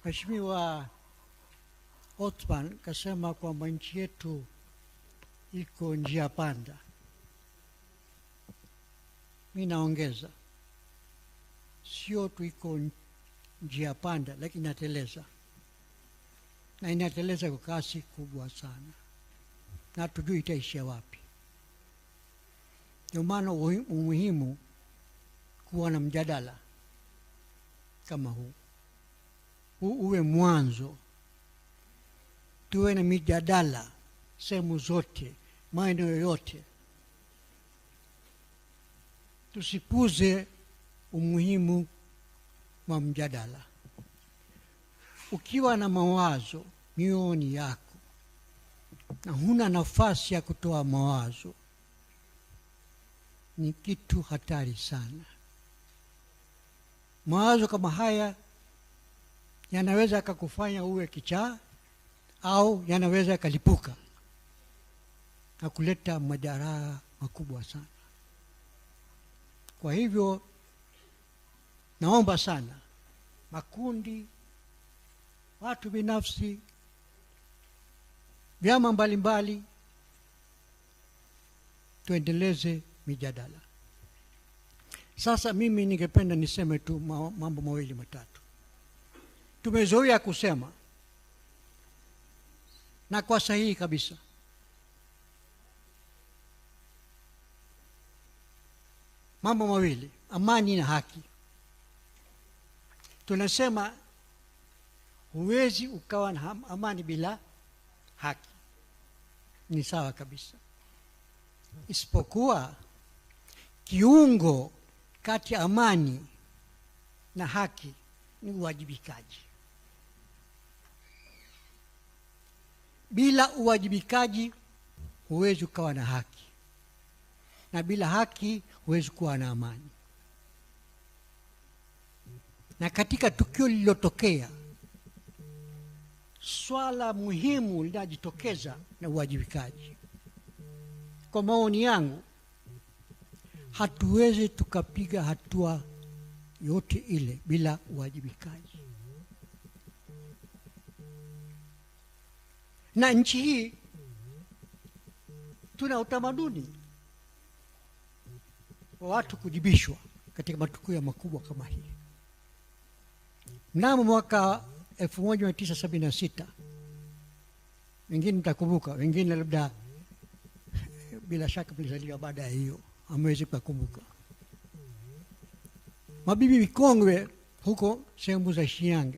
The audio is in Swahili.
Mheshimiwa Othman kasema kwamba nchi yetu iko njia panda. Mimi naongeza, sio tu iko njia panda, lakini inateleza, na inateleza kwa kasi kubwa sana, na tujui itaishia wapi. Ndio maana umuhimu kuwa na mjadala kama huu uwe mwanzo. Tuwe na mijadala sehemu zote, maeneo yote. Tusipuze umuhimu wa mjadala. Ukiwa na mawazo mioyoni yako na huna nafasi ya kutoa mawazo, ni kitu hatari sana. Mawazo kama haya yanaweza yakakufanya uwe kichaa, au yanaweza yakalipuka na kuleta madhara makubwa sana. Kwa hivyo naomba sana makundi, watu binafsi, vyama mbalimbali, tuendeleze mijadala. Sasa mimi ningependa niseme tu mambo mawili matatu. Tumezoea kusema, na kwa sahihi kabisa, mambo mawili: amani na haki. Tunasema huwezi ukawa na amani bila haki. Ni sawa kabisa, isipokuwa kiungo kati ya amani na haki ni uwajibikaji. Bila uwajibikaji huwezi ukawa na haki, na bila haki huwezi kuwa na amani. Na katika tukio lililotokea, swala muhimu linajitokeza na uwajibikaji. Kwa maoni yangu, hatuwezi tukapiga hatua yote ile bila uwajibikaji. Na nchi hii tuna utamaduni wa watu kujibishwa katika matukio makubwa kama hii. Mnamo mwaka 1976, wengine mtakumbuka, wengine labda bila shaka mlizaliwa baada ya hiyo, hamwezi kukumbuka. Mabibi vikongwe huko sehemu za Shinyanga